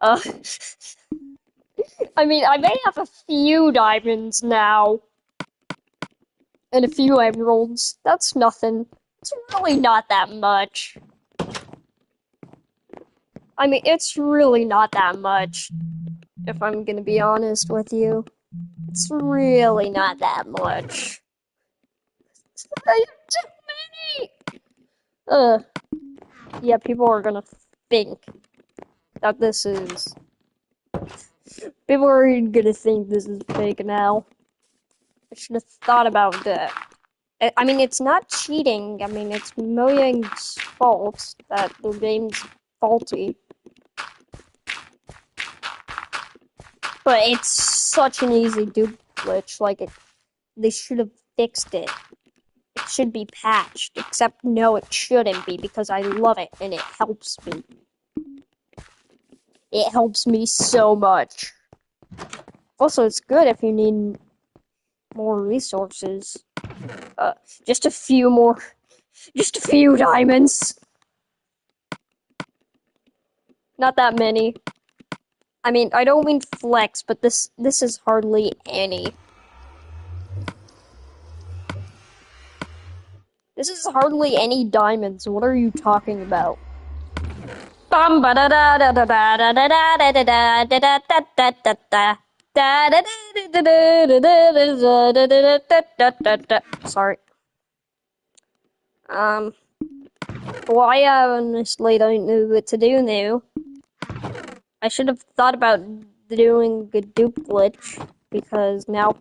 Uh, I mean, I may have a few diamonds now and a few emeralds. That's nothing. It's really not that much. I mean, it's really not that much, if I'm gonna be honest with you. It's really not that much. I have too many! Yeah, people are gonna think that this is. People are gonna think this is fake now. I should have thought about that. I mean, it's not cheating. I mean, it's Mojang's fault that their game's faulty. But it's such an easy dupe glitch. Like, they should have fixed it. It should be patched. Except, no, it shouldn't be because I love it and it helps me. It helps me so much. Also, it's good if you need more resources. Just a few more. Just a few diamonds. Not that many. I mean, I don't mean flex, but this is hardly any. This is hardly any diamonds. What are you talking about? Bum ba da da da da da da da da da da da da da da da. Sorry. Well, I honestly don't know what to do now. I should have thought about doing a dupe glitch because now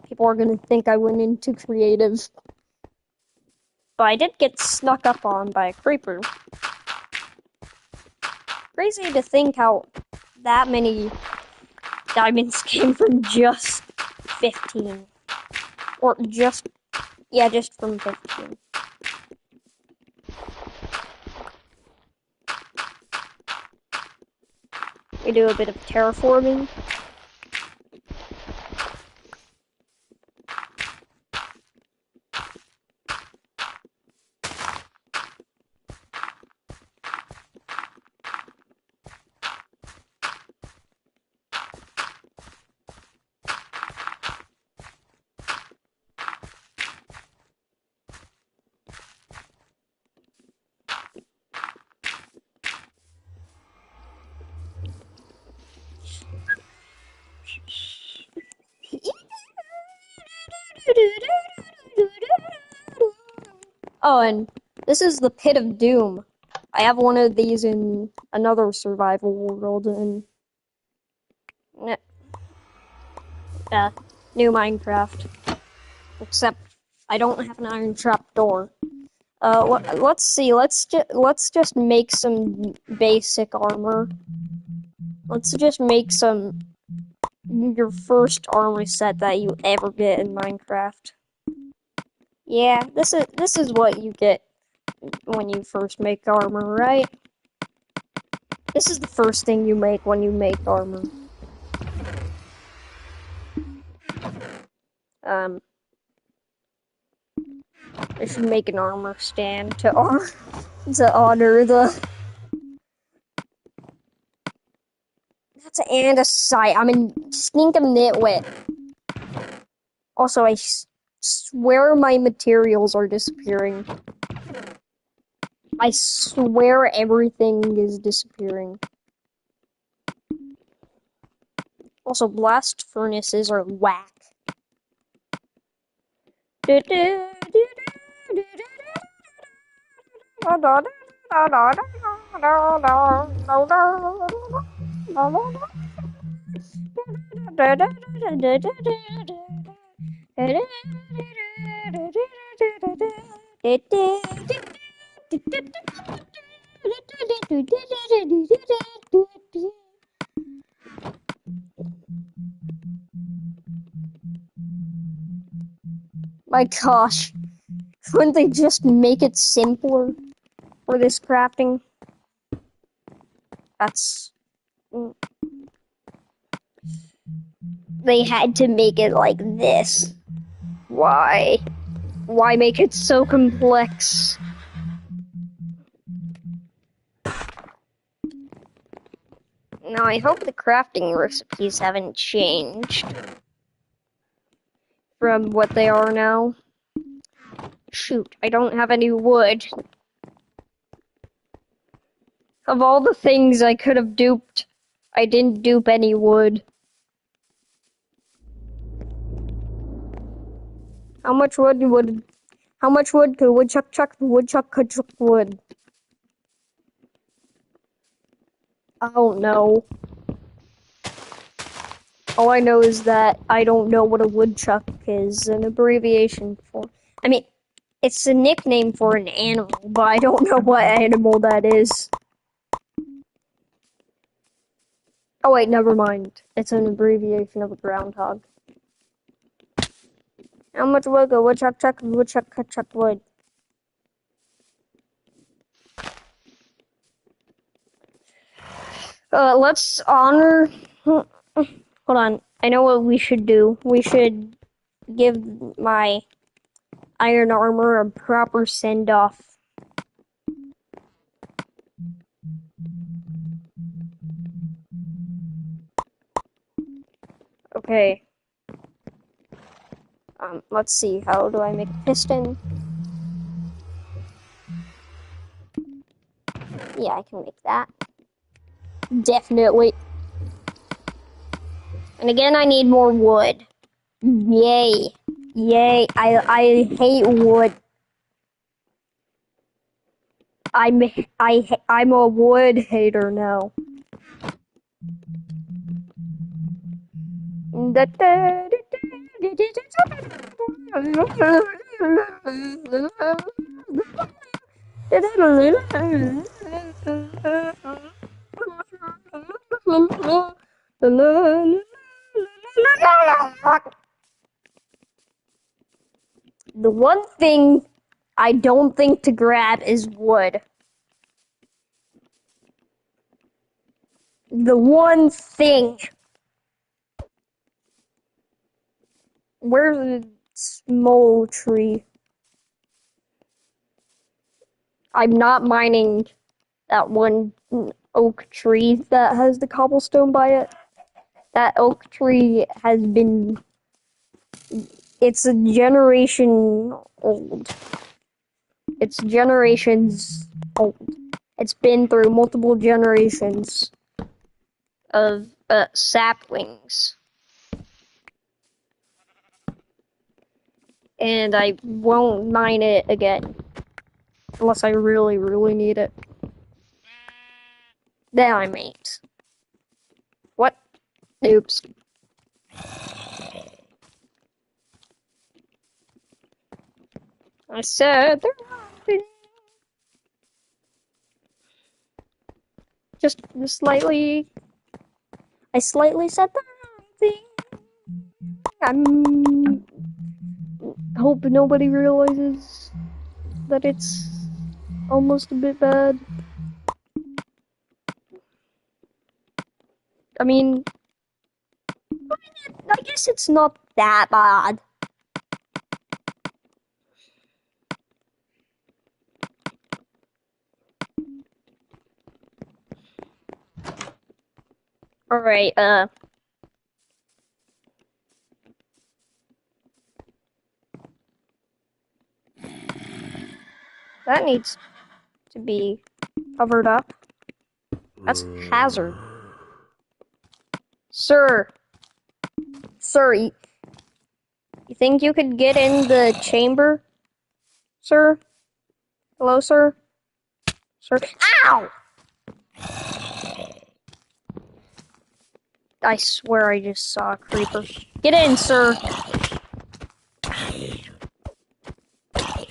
people are gonna think I went into creative. But I did get snuck up on by a creeper. Crazy to think how that many diamonds came from just 15. Or just, yeah, just from 15. We do a bit of terraforming. Oh, and this is the Pit of Doom. I have one of these in another survival world in new Minecraft. Except I don't have an iron trap door. Let's see. Let's just make some basic armor. Let's just make some your first armor set that you ever get in Minecraft. Yeah, this is what you get when you first make armor, right? This is the first thing you make when you make armor. I should make an armor stand to honor the. That's andesite. I'm a stinking nitwit. Also, I swear my materials are disappearing. I swear everything is disappearing. Also, blast furnaces are whack. My gosh, couldn't they just make it simpler for this crafting? That's... They had to make it like this. Why? Why make it so complex? Now, I hope the crafting recipes haven't changed from what they are now. Shoot, I don't have any wood. Of all the things I could have duped, I didn't dupe any wood. How much wood could woodchuck chuck? The woodchuck could chuck wood. I don't know. All I know is that I don't know what a woodchuck is an abbreviation for. I mean, it's a nickname for an animal, but I don't know what animal that is. Oh wait, never mind. It's an abbreviation of a groundhog. How much wood could woodchuck chuck? The woodchuck could chuck wood. Let's honor. Hold on. I know what we should do. We should give my iron armor a proper send off. Okay. Let's see. How do I make a piston? Yeah, I can make that. Definitely. And again, I need more wood. Yay. Yay. I hate wood. I'm a wood hater now. The one thing I don't think to grab is wood. The one thing. Where's the small tree? I'm not mining that one oak tree that has the cobblestone by it. That oak tree has been... It's a generation old. It's generations old. It's been through multiple generations of saplings. And I won't mine it again. Unless I really, really need it. Then I might. What? Oops. I said the wrong thing. Just slightly. I slightly said the wrong thing. Hope nobody realizes that it's almost a bit bad. I mean, I guess it's not that bad. Alright, that needs to be covered up. That's a hazard. Sir, you think you could get in the chamber? Sir? Hello, sir? Sir? Ow! I swear I just saw a creeper. Get in, sir!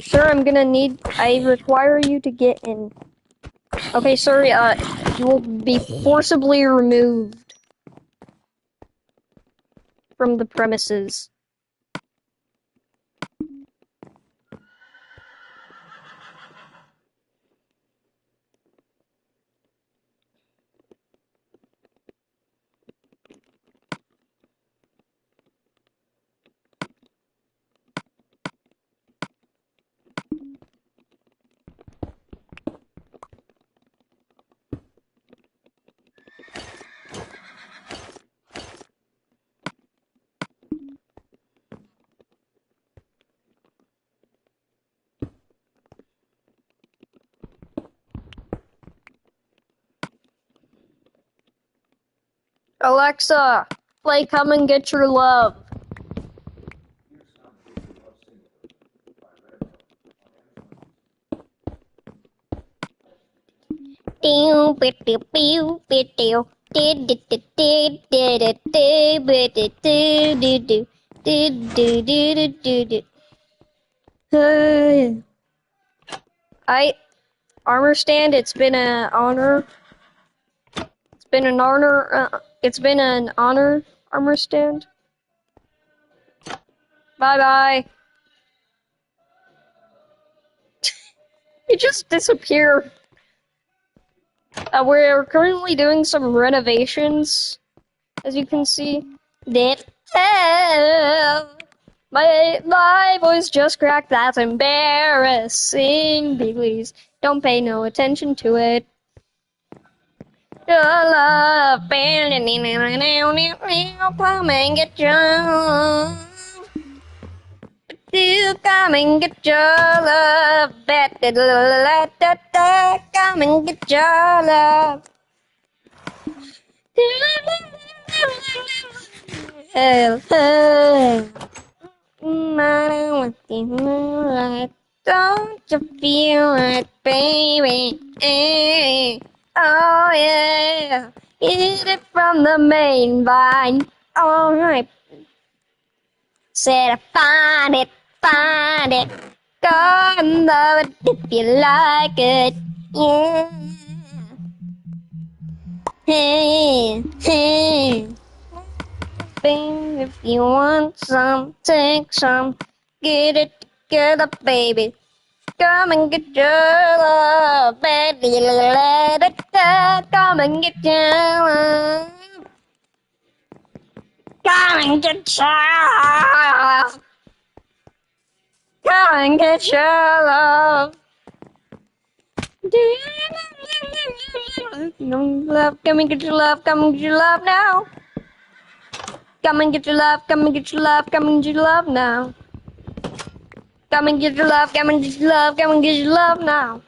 Sir, I require you to get in. Okay, sir, you will be forcibly removed from the premises. Alexa, play Come and Get Your Love. I Armor Stand, it's been an honor. It's been an honor. It's been an honor, Armor Stand. Bye bye. It just disappeared. We're currently doing some renovations, as you can see. My voice just cracked. That's embarrassing. Please don't pay no attention to it. Your love, come and get your. You come and get your love, come and get your love. Don't you feel it, baby? Oh yeah, eat it from the main vine. All right. Said I find it, go and love it if you like it. Yeah. Hey, hey. Baby, if you want some, take some. Get it together, baby. Come and get your love, baby. Let it go. Come and get your love. Come and get your love. Come and get your love. Love, come and get your love, come and get your love now. Come and get your love, come and get your love, come and get your love now. Come and get your love, come and get your love, come and get your love now.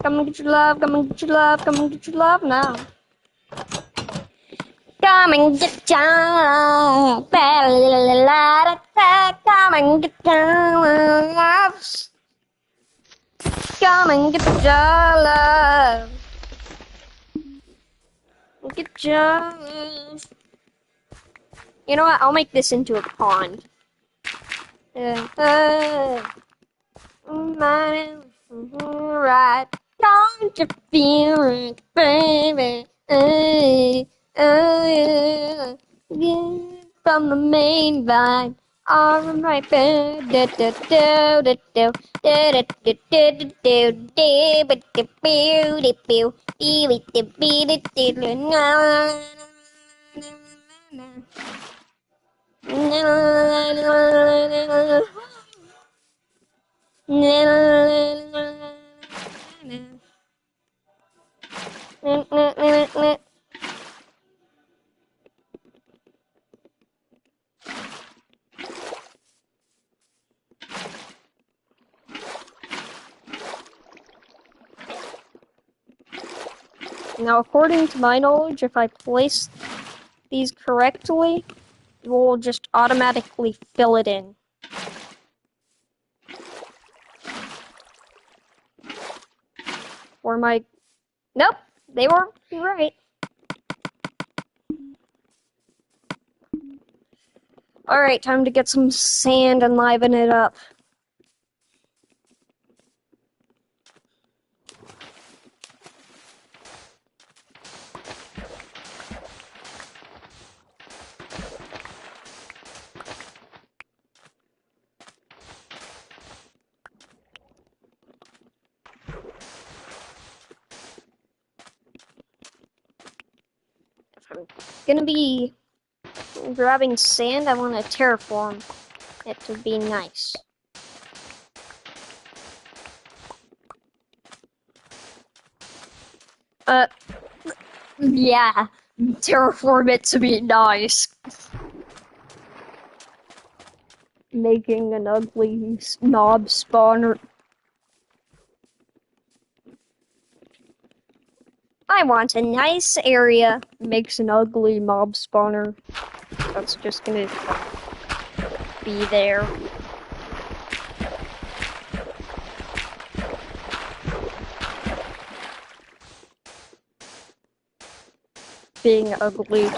Come and get your love, come and get your love, come and get your love now. Come and get your love, come and get your love. Come and get your love. Get your love. You know what? I'll make this into a pond. Right. Don't you feel it, baby? From the main vine. All right, Now, according to my knowledge, if I place these correctly, it will just automatically fill it in. Or my... Nope, they were right. Alright, time to get some sand and liven it up. If I'm gonna be grabbing sand, I want to terraform it to be nice. Yeah, terraform it to be nice. Making an ugly snob spawner. I want a nice area. Makes an ugly mob spawner. That's just gonna be there. Being ugly.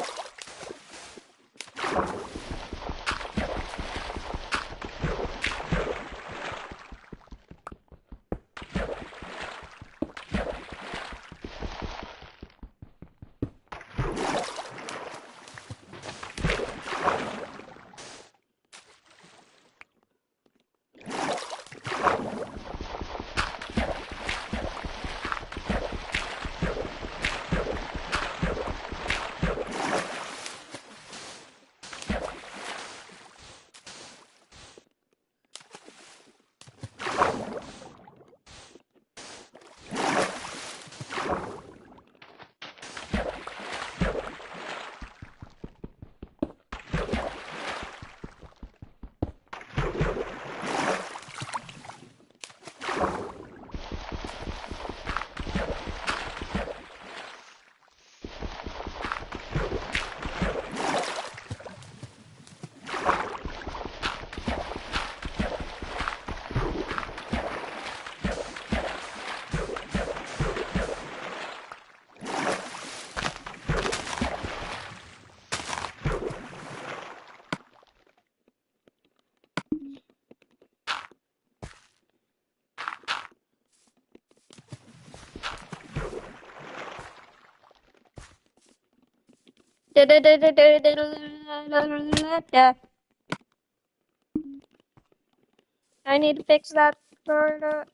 I need to fix that part of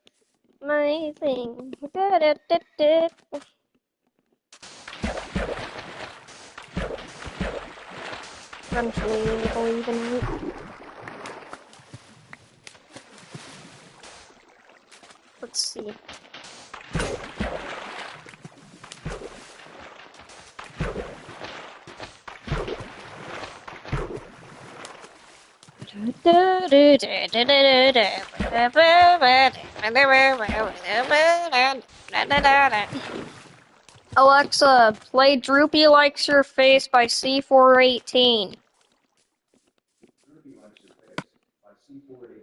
my thing. Eventually it'll even out. Let's see. Alexa, play Droopy Likes Your Face by C418. Droopy Likes Your Face by C418.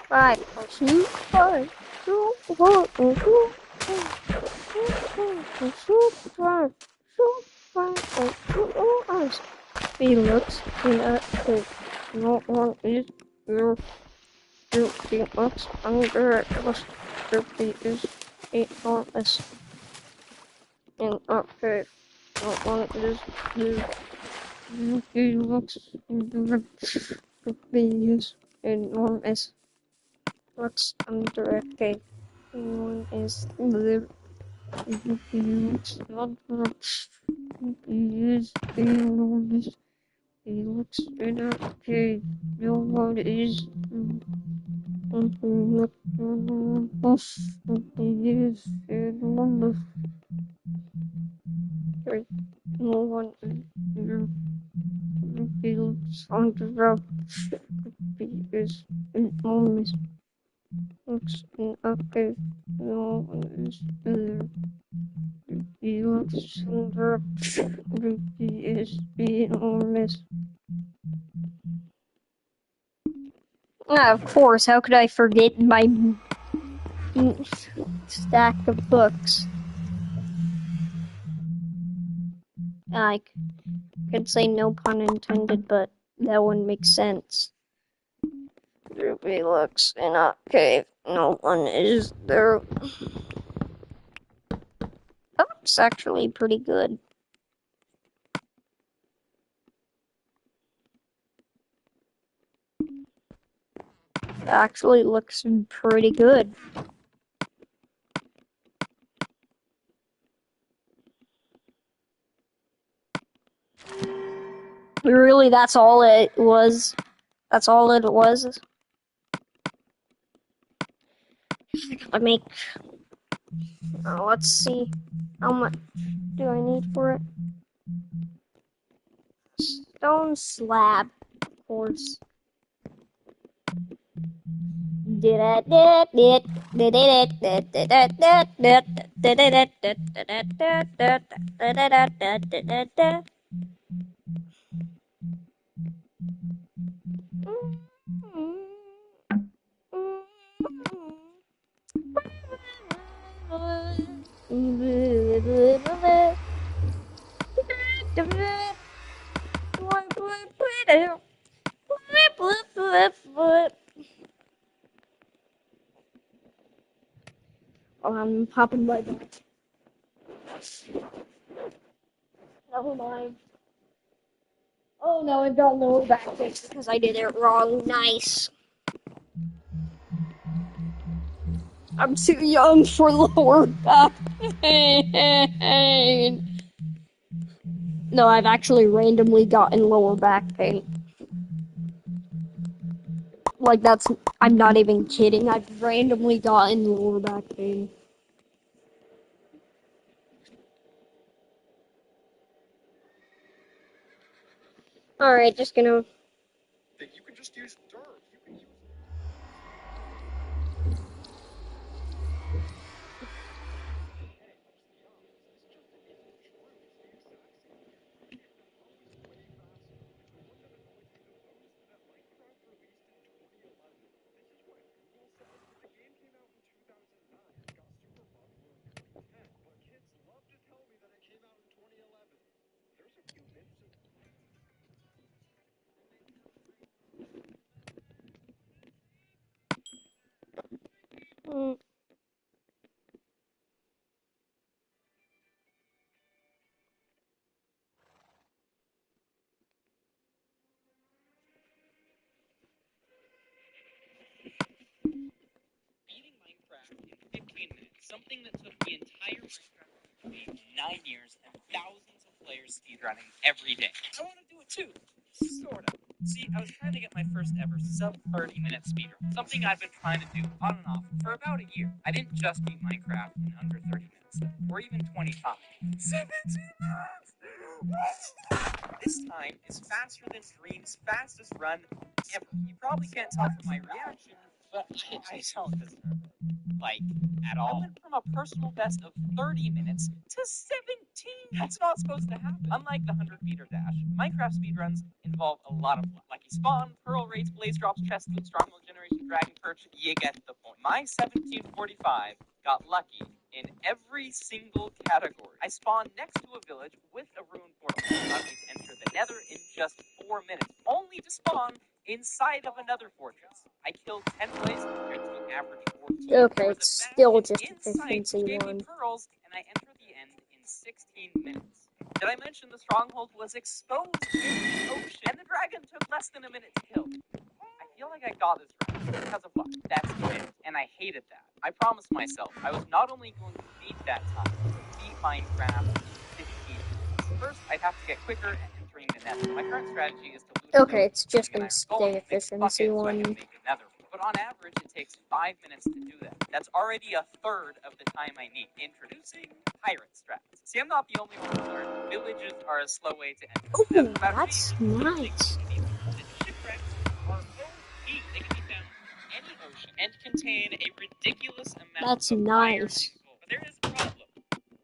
Five, two, five, two, one, two, Felix in a pit. No one is your Felix under it. Derpy is enormous in a pit. No one is your Felix under it. Derpy is enormous. Looks under a cave. No one is there. He looks under he is enormous. He looks in a cave. No one is enormous. He is enormous. No one is there. He looks under a he is enormous. Looks in a cave. No one is there. He looks under he is enormous. Of course, how could I forget my stack of books? I could say no pun intended, but that wouldn't make sense. Ruby looks in a cave. No one is there. That looks actually pretty good. actually looks pretty good. Really, that's all it was. That's all it was. I make. Let's see. How much do I need for it? Stone slab, of course. I'm popping my back. Never mind. Oh no, I've got lower back pain because I did it wrong. Nice. I'm too young for lower back pain. No, I've actually randomly gotten lower back pain. Like that's, I'm not even kidding. I've randomly gotten lower back pain. Alright, just gonna... You can just use dirt. You can use... Mm. Beating Minecraft in 15 minutes, something that took the entire Minecraft community 9 years and thousands of players speedrunning every day. I want to do it too, sort of. See, I was trying to get my first ever sub 30-minute speedrun, something I've been trying to do on and off for about a year. I didn't just beat Minecraft in under 30 minutes, or even 25. 17 minutes! This time is faster than Dream's fastest run ever. You probably can't tell from my reaction, but I don't deserve it. Like, at all. I went from a personal best of 30 minutes to 17. That's not supposed to happen. Unlike the 100-meter dash, Minecraft speedruns involve a lot of luck. Lucky spawn, pearl rates, blaze drops, chest loot, stronghold generation, dragon perch, you get the point. My 1745 got lucky in every single category. I spawned next to a village with a ruined portal. Allowed me to enter the nether in just 4 minutes, only to spawn inside of another fortress. I killed 10 plays compared to an average 14. Okay, it's still just efficiency Gave me one. pearls, and I entered the end in 16 minutes. Did I mention the stronghold was exposed in the ocean, and the dragon took less than a minute to kill? I feel like I got this right because of luck. That's it, and I hated that. I promised myself I was not only going to beat that time, but beat Minecraft in 15 minutes. First, I'd have to get quicker at entering the nether. My current strategy is to loot. Okay, it's just gonna stay efficiency one. But on average, it takes 5 minutes to do that. That's already a third of the time I need. Introducing pirate strats. See, I'm not the only one who learned villages are a slow way to enter. Ooh, that's nice. The shipwrecks are OP. They can be found in any ocean and contain a ridiculous amount That's of iron nice. and gold. But there is a problem.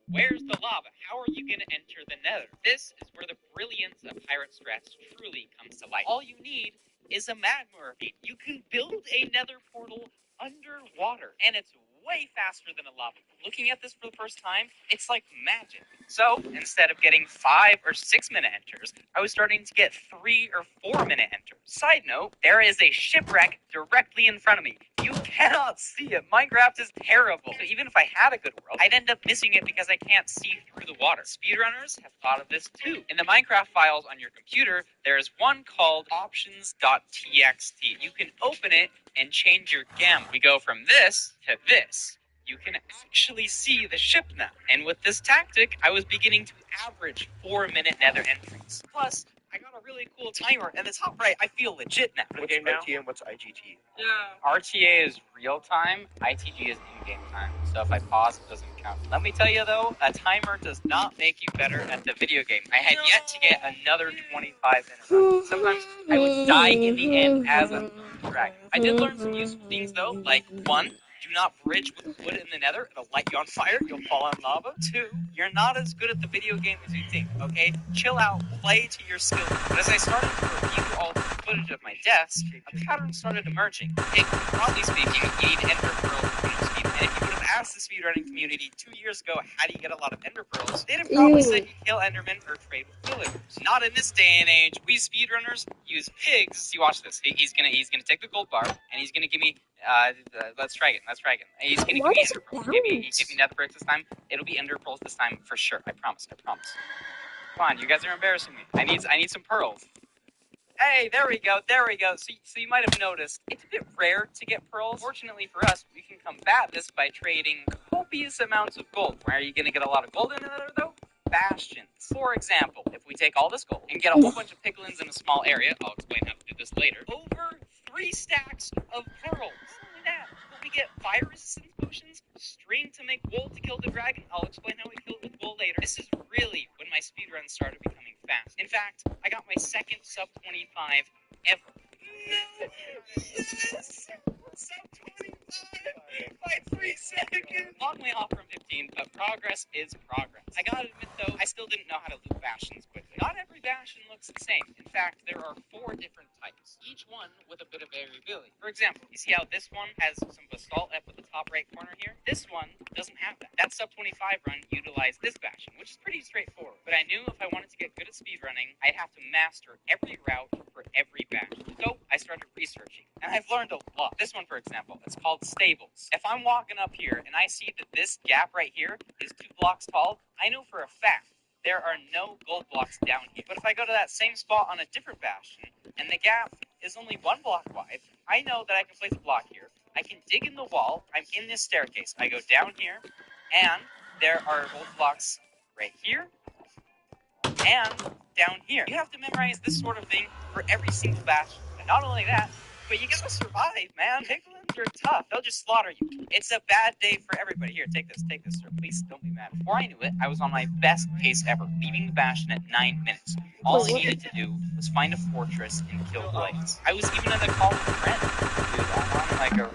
Where's the lava? How are you going to enter the nether? This is where the brilliance of pirate strats truly comes to light. All you need is a magma repeat. You can build a nether portal underwater, and it's way faster than a lava. Looking at this for the first time, it's like magic. So, instead of getting 5 or 6 minute enters, I was starting to get 3 or 4 minute enters. Side note, there is a shipwreck directly in front of me. You cannot see it. Minecraft is terrible. So even if I had a good world, I'd end up missing it because I can't see through the water. Speedrunners have thought of this too. In the Minecraft files on your computer, there is one called options.txt. You can open it and change your gamma. We go from this to this. You can actually see the ship now. And with this tactic, I was beginning to average 4-minute nether entries. Plus, I got a really cool timer. And the top right, I feel legit now. What's IT and what's IGT? Yeah. RTA is real time. ITG is in-game time. So if I pause, it doesn't count. Let me tell you though, a timer does not make you better at the video game. I had yet to get another 25 in a row. Sometimes I would die in the end as a dragon. I did learn some useful things though, like 1, do not bridge with wood in the nether. It'll light you on fire. You'll fall in lava. 2, you're not as good at the video game as you think, okay? Chill out. Play to your skill. But as I started to review all the footage of my desk, a pattern started emerging. Okay, broadly speaking, you need ender pearls for speed. And if you would have asked the speedrunning community 2 years ago, how do you get a lot of ender pearls, they'd have probably said you kill endermen or trade with villagers. Not in this day and age. We speedrunners use pigs. See, watch this. He's gonna take the gold bar and he's gonna give me let's try it. He's gonna give me ender pearls. Give me nether bricks this time. It'll be ender pearls this time for sure. I promise. Come on, you guys are embarrassing me. I need some pearls. Hey, there we go. So you might have noticed, it's a bit rare to get pearls. Fortunately for us, we can combat this by trading copious amounts of gold. Where are you going to get a lot of gold in it, though? Bastions. For example, if we take all this gold and get a whole bunch of piglins in a small area, I'll explain how to do this later, over 3 stacks of pearls. Not only that, but we get fire resistance potions, string to make wool to kill the dragon. I'll explain how we kill it with wool later. This is really when my speedruns started becoming fast. In fact, I got my second sub 25 ever. No! Yes! Sub 25 by 3 seconds! Long way off from 15, but progress is progress. I gotta admit though, I still didn't know how to loot bastions quickly. Not every bastion looks the same. In fact, there are 4 different types, each one with a bit of variability. For example, you see how this one has some basalt up at the top right corner here? This one doesn't have that. That sub 25 run utilized this bastion, which is pretty straightforward. But I knew if I wanted to get good at speedrunning, I'd have to master every route for every bastion. So I started researching, and I've learned a lot. This one, for example, it's called stables. If I'm walking up here and I see that this gap right here is 2 blocks tall, I know for a fact there are no gold blocks down here. But if I go to that same spot on a different bastion, and the gap is only 1 block wide, I know that I can place a block here. I can dig in the wall. I'm in this staircase. I go down here, and there are gold blocks right here and down here. You have to memorize this sort of thing for every single bastion. And not only that, but you gotta survive, man. Piglins are tough. They'll just slaughter you. It's a bad day for everybody. Here, take this, sir. Please don't be mad. Before I knew it, I was on my best pace ever, leaving the bastion at 9 minutes. All I needed to do was find a fortress and kill blades. I was even in a call with a friend. Dude, I'm on like a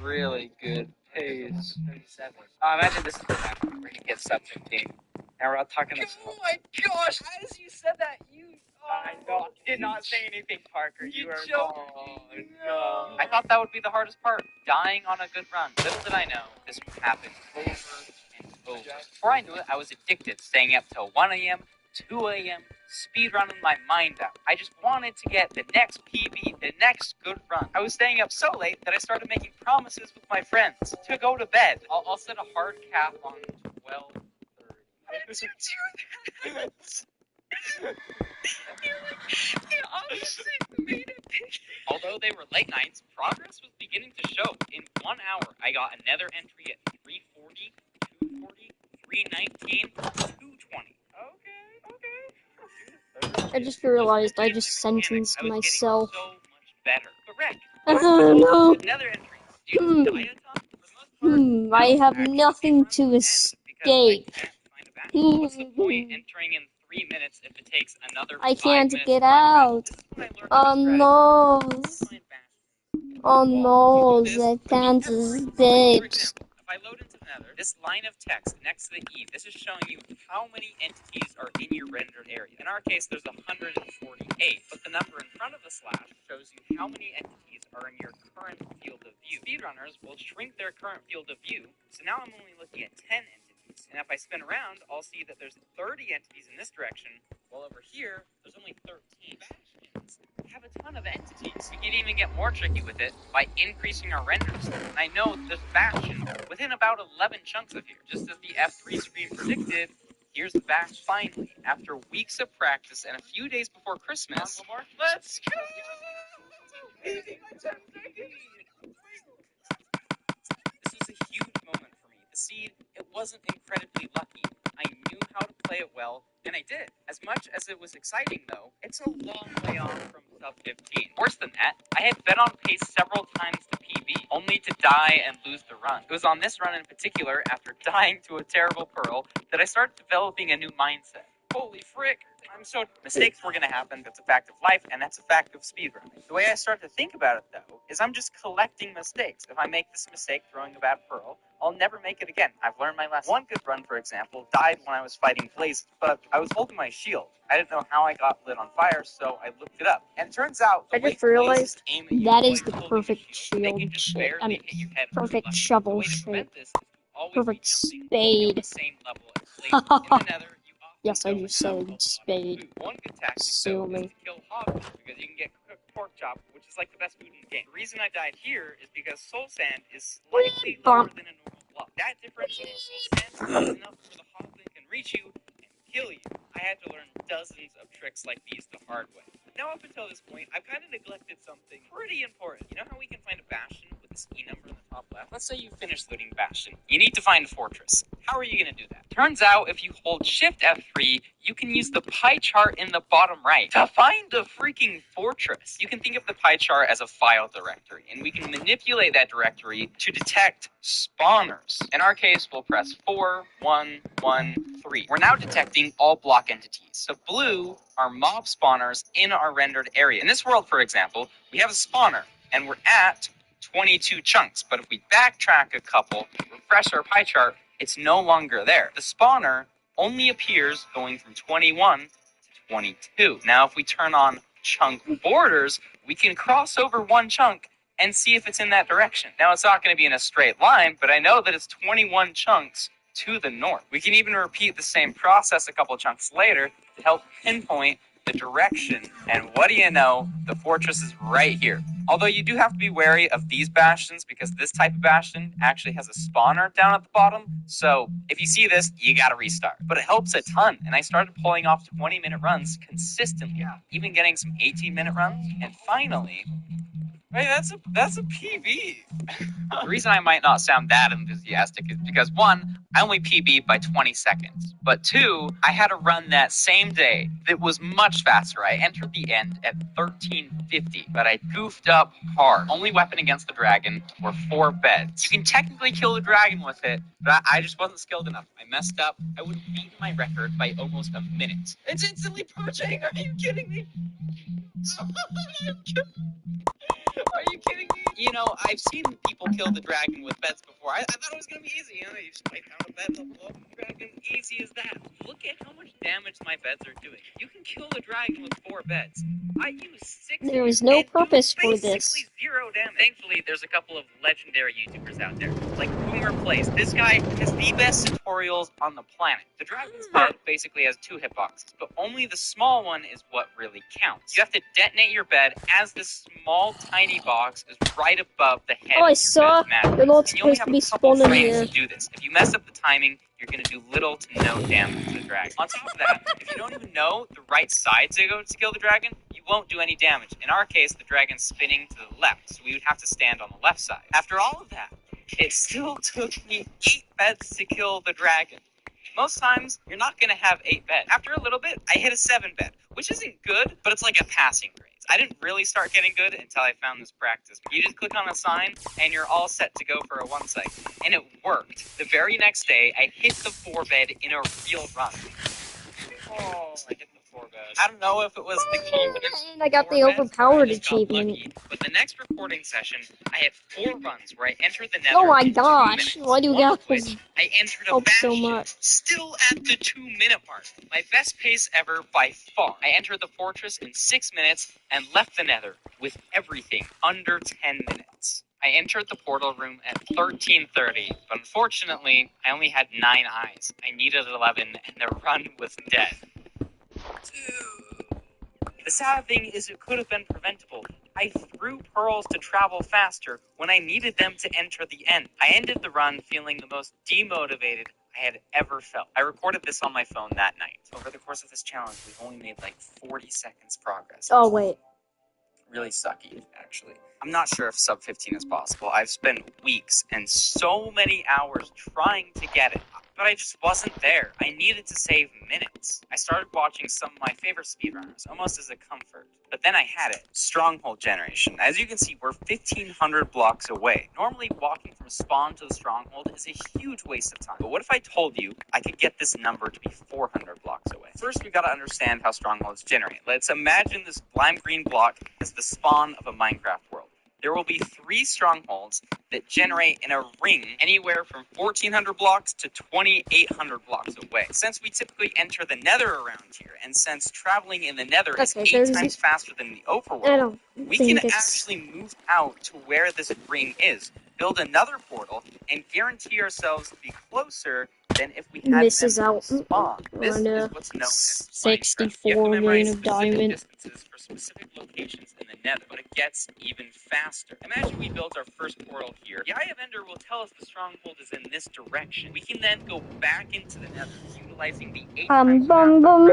really good pace. 37. Imagine this is the bastion where you get sub 15. And we're all talking this. Oh my gosh! As you said that, I did not say anything, Parker. You are joking. Oh, no. I thought that would be the hardest part. Dying on a good run. Little did I know, this would happen over and over. Before I knew it, I was addicted, staying up till 1 a.m., 2 a.m., speedrunning my mind out. I just wanted to get the next PB, the next good run. I was staying up so late that I started making promises with my friends to go to bed. I'll set a hard cap on 12:30. How did you do that? You honestly made it big. Although they were late nights, progress was beginning to show. In 1 hour, I got another entry at 340, 240, 319, 220. Okay. I just realized I just sentenced myself. So much better. Correct. No. Another entry. Do you die a ton? I have nothing to escape. What's the point entering in 3 minutes if it takes another 5 I can't minutes get to find out. bastions? Oh no. Oh no, I can't escape. If I load into Nether, this line of text next to the E, this is showing you how many entities are in your rendered area. In our case, there's 148, but the number in front of the slash shows you how many entities are in your current field of view. Speedrunners will shrink their current field of view, so now I'm only looking at 10 entities. And if I spin around, I'll see that there's 30 entities in this direction, while over here, there's only 13. Bastions have a ton of entities. We could even get more tricky with it by increasing our renders. And I know there's Bastion within about 11 chunks of here. Just as the F3 screen predicted, here's the Bastion. Finally, after weeks of practice and a few days before Christmas, let's go! This was a huge moment for me. The seed, it wasn't incredibly lucky. I knew how to play it well, and I did. As much as it was exciting, though, it's a long way off from sub 15. Worse than that, I had bet on pace several times to PB, only to die and lose the run. It was on this run in particular, after dying to a terrible pearl, that I started developing a new mindset. Holy frick! Mistakes were gonna happen. That's a fact of life, and that's a fact of speedrunning. The way I start to think about it, though, is I'm just collecting mistakes. If I make this mistake throwing a bad pearl, I'll never make it again. I've learned my lesson. One good run, for example, died when I was fighting Blaze, but I was holding my shield. I didn't know how I got lit on fire, so I looked it up. And it turns out I just realized that is the perfect shield shape. I mean, perfect shovel shape. Perfect spade. Yes, I just said spade. One good tactic, Sue though, is me. to kill hog because you can get cooked pork chop, which is like the best food in the game. The reason I died here is because soul sand is slightly lower than a normal block. That difference in soul sand is enough for the hoglin can reach you and kill you. I had to learn dozens of tricks like these the hard way. Now, up until this point, I've kind of neglected something pretty important. You know how we can find a bastion with this E number in the top left? Let's say you finished looting bastion. You need to find a fortress. How are you going to do that? Turns out, if you hold Shift F3, you can use the pie chart in the bottom right to find a freaking fortress. You can think of the pie chart as a file directory, and we can manipulate that directory to detect spawners. In our case, we'll press 4, 1, 1, 3. We're now detecting all block entities. So blue are mob spawners in our rendered area. In this world, for example, we have a spawner, and we're at 22 chunks. But if we backtrack a couple, refresh our pie chart, it's no longer there. The spawner only appears going from 21 to 22. Now, if we turn on chunk borders, we can cross over one chunk and see if it's in that direction. Now, it's not going to be in a straight line, but I know that it's 21 chunks to the north. We can even repeat the same process a couple chunks later to help pinpoint the direction. And what do you know? The fortress is right here. Although you do have to be wary of these bastions because this type of bastion actually has a spawner down at the bottom. So if you see this, you gotta restart. But it helps a ton. And I started pulling off 20-minute runs consistently, even getting some 18-minute runs. And finally, hey, that's a PB. The reason I might not sound that enthusiastic is because, one, I only PB'd by 20 seconds. But two, I had a run that same day that was much faster. I entered the end at 13:50, but I goofed up hard. Only weapon against the dragon were 4 beds. You can technically kill the dragon with it, but I just wasn't skilled enough. I messed up. I would have beaten my record by almost a minute. It's instantly poaching. Are you kidding me? Are you kidding me? You know, I've seen people kill the dragon with beds before. I thought it was going to be easy. You know, you just wipe out a bed, blow up the dragon. Easy as that. Look at how much damage my beds are doing. You can kill the dragon with 4 beds. I use 6. There is no purpose for this. Basically 0 damage. Thankfully, there's a couple of legendary YouTubers out there, like Boomer Plays. This guy has the best tutorials on the planet. The dragon's bed basically has 2 hitboxes, but only the small one is what really counts. You have to detonate your bed as the small, tiny box is right above the head. Oh, I saw. You're not supposed to be spawning here. To do this. If you mess up the timing, you're going to do little to no damage to the dragon. On top of that, if you don't even know the right side to go to kill the dragon, you won't do any damage. In our case, the dragon's spinning to the left, so we would have to stand on the left side. After all of that, it still took me 8 beds to kill the dragon. Most times, you're not going to have 8 beds. After a little bit, I hit a 7 bed, which isn't good, but it's like a passing grade. I didn't really start getting good until I found this practice. You just click on a sign, and you're all set to go for a 1 site. And it worked. The very next day, I hit the 4 bed in a real run. Oh, I hit the 4 bed. I don't know if it was the confidence. And I got the overpowered achievement. Lucky, but the next recording session, I had 4 runs where I entered the nether. Oh my in 2 gosh! minutes. Why do you One of guys which I entered a help so bastion, much? still at the 2-minute mark. My best pace ever by far. I entered the fortress in 6 minutes and left the nether with everything under 10 minutes. I entered the portal room at 13:30, but unfortunately, I only had 9 eyes. I needed 11, and the run was dead. Dude. The sad thing is it could have been preventable. I threw pearls to travel faster when I needed them to enter the end. I ended the run feeling the most demotivated I had ever felt. I recorded this on my phone that night. Over the course of this challenge, we've only made like 40 seconds progress. Oh, wait. Really sucky, actually. I'm not sure if sub 15 is possible. I've spent weeks and so many hours trying to get it, but I just wasn't there. I needed to save minutes. I started watching some of my favorite speedrunners, almost as a comfort. But then I had it. Stronghold generation. As you can see, we're 1,500 blocks away. Normally, walking from spawn to the stronghold is a huge waste of time. But what if I told you I could get this number to be 400 blocks away? First, we gotta understand how strongholds generate. Let's imagine this lime green block as the spawn of a Minecraft world. There will be 3 strongholds that generate in a ring anywhere from 1,400 blocks to 2,800 blocks away. Since we typically enter the nether around here, and since traveling in the nether is 8 times faster than the I overworld, don't we think can it's... actually move out to where this ring is, build another portal, and guarantee ourselves to be closer than if we had Misses them out spawn. This on is what's known as 64 Minecraft. You have to million memorize of specific diamond. distances for specific locations in the nether, but it gets even faster. Imagine we built our first portal here. The Eye of Ender will tell us the stronghold is in this direction. We can then go back into the nether, utilizing the 8 times Bum, bum.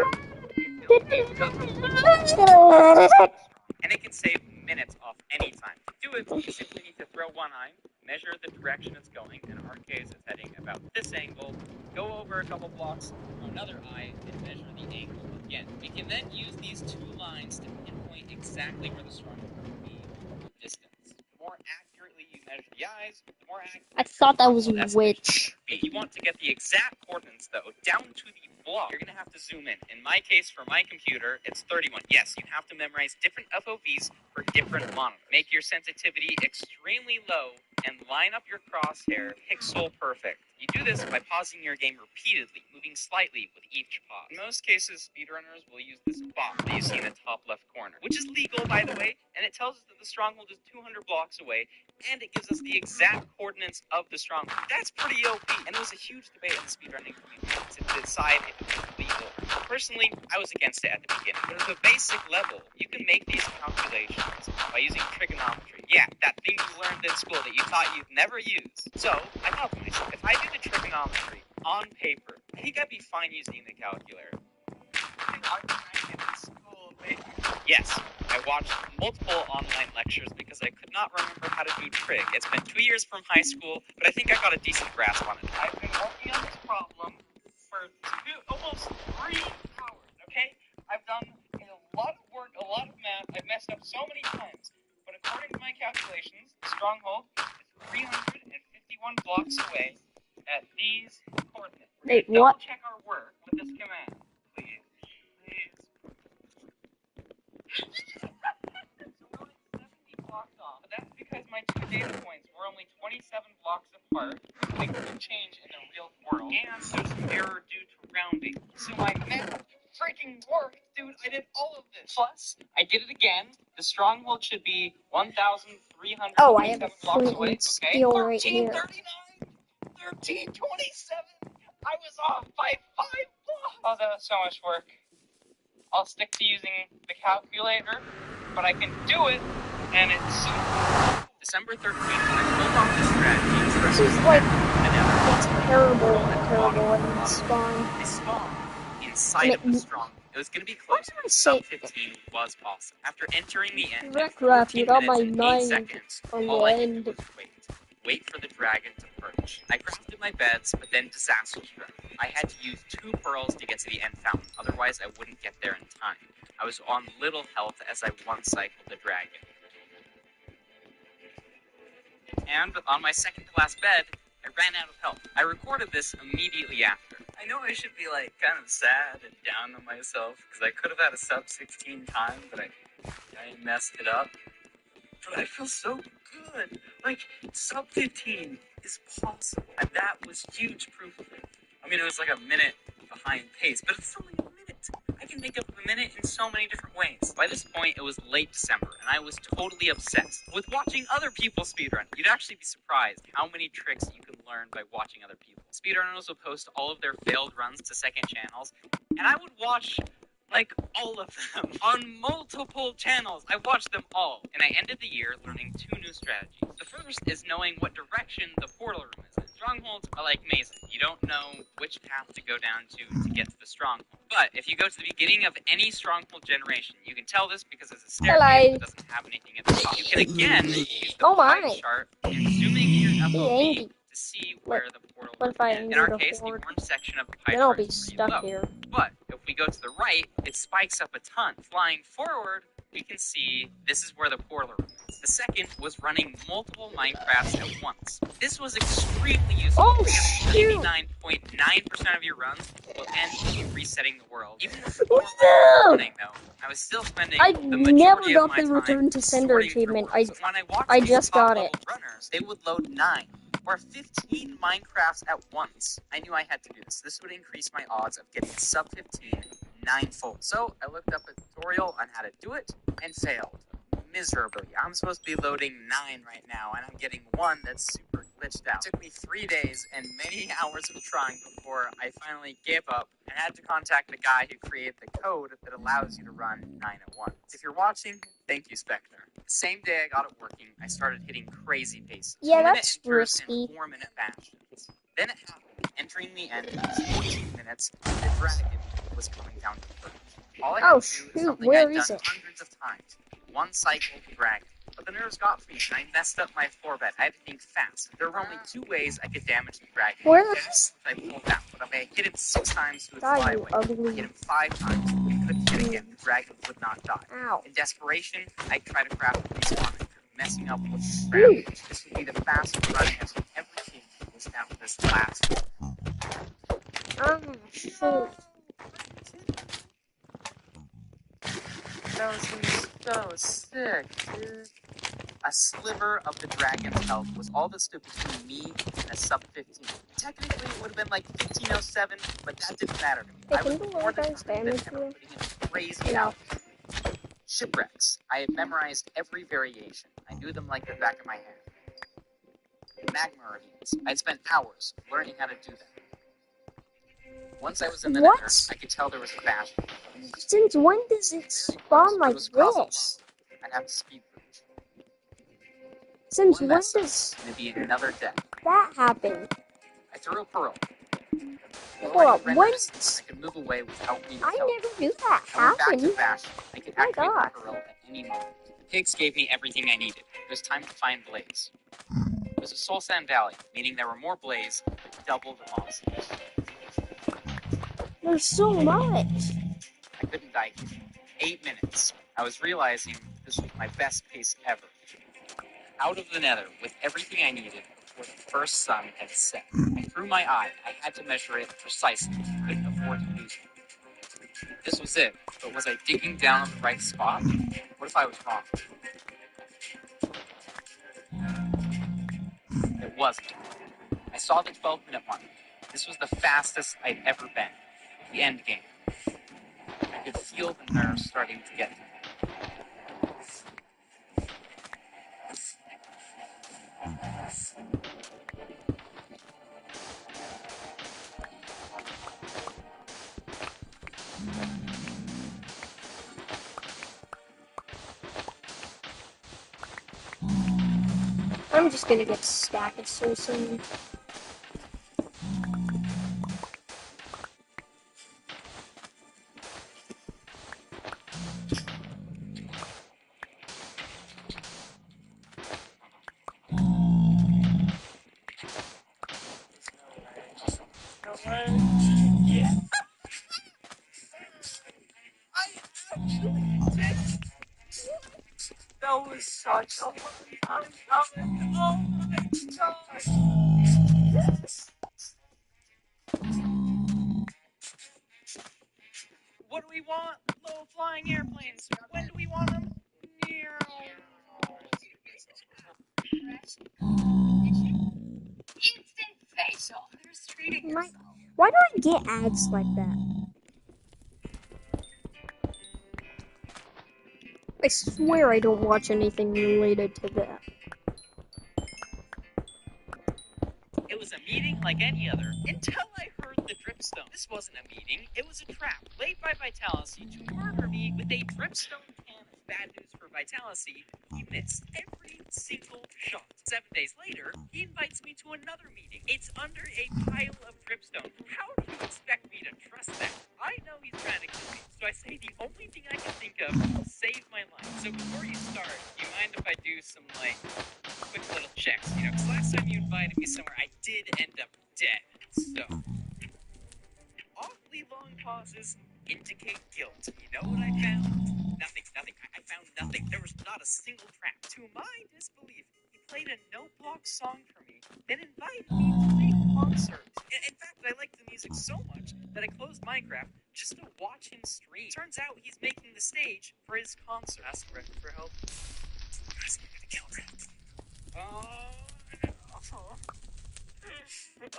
and it can save minutes off any time. To do it, you simply need to throw one eye, measure the direction it's going. In our case, it's heading about this angle. Go over a couple blocks, throw another eye, and measure the angle again. We can then use these 2 lines to pinpoint exactly where the stronghold will be from a distance. The more accurately you measure the eyes, the more accurate. I thought that was stronghold Witch. if you want to get the exact coordinates, though, down to the block, you're going to have to zoom in. In my case, for my computer, it's 31. Yes, you have to memorize different FOVs for different monitors. Make your sensitivity extremely low and line up your crosshair pixel perfect. You do this by pausing your game repeatedly, moving slightly with each pause. In most cases, speedrunners will use this box that you see in the top left corner, which is legal, by the way, and it tells us that the stronghold is 200 blocks away, and it gives us the exact coordinates of the stronghold. That's pretty OP, and there was a huge debate in the speedrunning community to decide if it was legal. Personally, I was against it at the beginning, but at the basic level, you can make these calculations by using trigonometry. Yeah, that thing you learned in school that you thought you'd never use. So, I thought to myself, if I do the trigonometry on paper, I think I'd be fine using the calculator. Yes, I watched multiple online lectures because I could not remember how to do trig. It's been 2 years from high school, but I think I got a decent grasp on it. I've been working on this problem for almost 3 hours, okay? I've done a lot of work, a lot of math. I've messed up so many times. But according to my calculations, the stronghold is 351 blocks away at these coordinates. Wait, what? Double check our work with this command, please. So we're only 70 blocks off. But that's because my 2 data points were only 27 blocks apart. Things could change in the real world. And there's some error due to rounding. So my math freaking worked, dude. I did all of this. Plus, I did it again. The stronghold should be 1,327 Oh, I have a blocks flint away. and steel right here. 1339, 1327. I was off by 5 blocks. Oh, that was so much work. I'll stick to using the calculator, but I can do it, and it's December 13th. I pulled off this strategy. This is like, it's terrible and spawn. I spawned inside of the strong. It was going to be close, Why did I but say- sub 15 was possible. After entering the end, Wreckcraft, you got my 8 9 seconds, on all the I did end. was wait for the dragon to perch. I crafted my beds, but then disaster struck. I had to use 2 pearls to get to the end fountain, otherwise I wouldn't get there in time. I was on little health as I one-cycled the dragon. And on my second to last bed, I ran out of health. I recorded this immediately after. I know I should be like kind of sad and down on myself because I could have had a sub 16 time, but I messed it up. But I feel so good. Like, sub 15 is possible. And that was huge proof of it. I mean, it was like a minute behind pace, but it's only a minute. I can make up a minute in so many different ways. By this point, it was late December, and I was totally obsessed with watching other people speedrun. You'd actually be surprised how many tricks you can learn by watching other people. Speedrunners will post all of their failed runs to second channels, and I would watch Like all of them on multiple channels. I watched them all, and I ended the year learning 2 new strategies. The first is knowing what direction the portal room is in. Strongholds are like mazes. You don't know which path to go down to get to the stronghold. But if you go to the beginning of any stronghold generation, you can tell this because it's a staircase Hello. that doesn't have anything at the top. You can again use the Oh my. pie chart and zooming in your Be FOV angry. to see where the portal What if I is. In our enter the case, the horde? orange section of the pie Then I'll chart be is pretty stuck low. here. But if we go to the right, it spikes up a ton. Flying forward, we can see this is where the portal room is. The second was running multiple Minecrafts at once. This was extremely useful Oh, because shoot. 99.9% of your runs will end with you resetting the world. Even if the Oh, portal no. was running, though, I was still spending I the never majority got of my the time return to sender sorting through achievement. worlds. When I watched I these just got top-level it. runners, they would load 9 or 15 Minecrafts at once. I knew I had to do this. This would increase my odds of getting sub 15 ninefold. So I looked up a tutorial on how to do it and failed miserably. I'm supposed to be loading 9 right now, and I'm getting 1 that's super glitched out. It took me 3 days and many hours of trying before I finally gave up and had to contact the guy who created the code that allows you to run 9 at once. If you're watching, thank you, Spectre. The same day I got it working, I started hitting crazy paces. Yeah, 2-minute that's enters risky. and 4-minute bastions. Then it happened. Entering the end in 14 minutes, the dragon was coming down to earth. All I had Oh, to do is shoot, something where I'd is done it? hundreds of times. One cycle of the dragon. But the nerves got me, and I messed up my floor bed. I had to think fast. There were only 2 ways I could damage the dragon. Where First, I pulled out, but if I hit him 6 times, he would Die, fly you away. If I hit ugly. him 5 times, he could hit again. The dragon would not die. Ow. In desperation, I tried to craft a respawn anchor, messing up with the craft. This would be the fastest run I've ever seen. Was down to this last one. Shoot. That was so sick, dude. A sliver of the dragon's health was all that stood between me and a sub 15. Technically, it would have been like 1507, but that didn't matter to me. Hey, I was can you more lower guys determined than damage ever, here? putting in crazy No. hours. Shipwrecks. I had memorized every variation. I knew them like the back of my hand. Magma ravines. I'd spent hours learning how to do them. Once I was in the What? nether, I could tell there was a bastion. Since when does it spawn like this? I'd have to speed through. Since One when mess up, does and it'd be another death. that happen? I threw a pearl. Hold up, Rendered when? I could move away without being I killed. never knew that I went back to happened. Bastion. I could My activate God. the pearl at any moment. The pigs gave me everything I needed. It was time to find Blaze. It was a Soul Sand Valley, meaning there were more Blaze, but double the monsters. There's so much. I couldn't die here. 8 minutes. I was realizing this was my best pace ever. Out of the nether with everything I needed before the first sun had set. I threw my eye. I had to measure it precisely. Couldn't afford to lose it. This was it. But was I digging down on the right spot? What if I was wrong? It wasn't. I saw the 12-minute mark. This was the fastest I'd ever been. The end game. I could feel the nerves starting to get to me. I'm just gonna get stacked so soon. That was such a long time coming. Oh my gosh. What do we want? Low flying airplanes. When do we want them? Instant facial. They're treating My- yourself. Why do I get ads like that? I swear I don't watch anything related to that. It was a meeting like any other until I heard the dripstone. This wasn't a meeting, it was a trap laid by Vitality to murder me with a dripstone can of bad news for Vitality. He missed every single shot. 7 days later, he invites me to another meeting. It's under a pile of dripstone. How do you expect me to trust that? I know he's trying to kill me, so I say the only thing I can think of to save my life. So before you start, do you mind if I do some, quick little checks? You know, 'cause last time you invited me somewhere, I did end up dead. So, awfully long pauses indicate guilt. You know what I found? Nothing. I found nothing. There was not a single trap. To my disbelief, he played a no-block song for me, then invited me to a concert. In fact, I liked the music so much that I closed Minecraft just to watch him stream. Turns out he's making the stage for his concert. Ask Record for help. Guys, I'm gonna kill Record. Oh, no.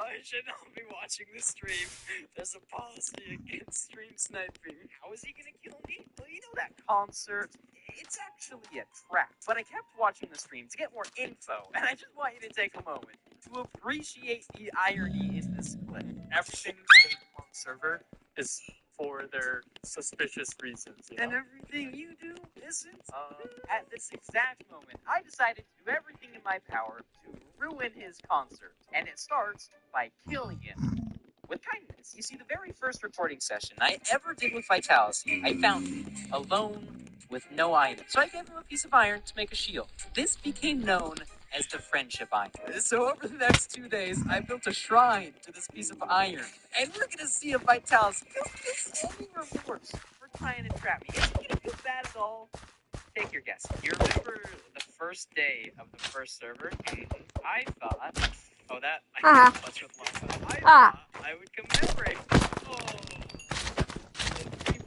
I should not be watching this stream. There's a policy against stream sniping. How is he gonna kill me? Well, you know that concert? It's actually a trap. But I kept watching the stream to get more info, and I just want you to take a moment to appreciate the irony in this clip. Everything on server is for their suspicious reasons, you know? And everything you do isn't. At this exact moment, I decided to do everything in my power to ruin his concert. And it starts by killing him. With kindness. You see, the very first recording session I ever did with Vitality, I found him alone with no item. So I gave him a piece of iron to make a shield. This became known as the friendship iron. So over the next 2 days, I built a shrine to this piece of iron. And we're gonna see if Vitality feels any remorse for trying to trap me. Is he gonna feel bad at all? Take your guess. You remember the first day of the first server? I thought... Oh, that... I can't touch with my phone. I thought I would commemorate. Oh,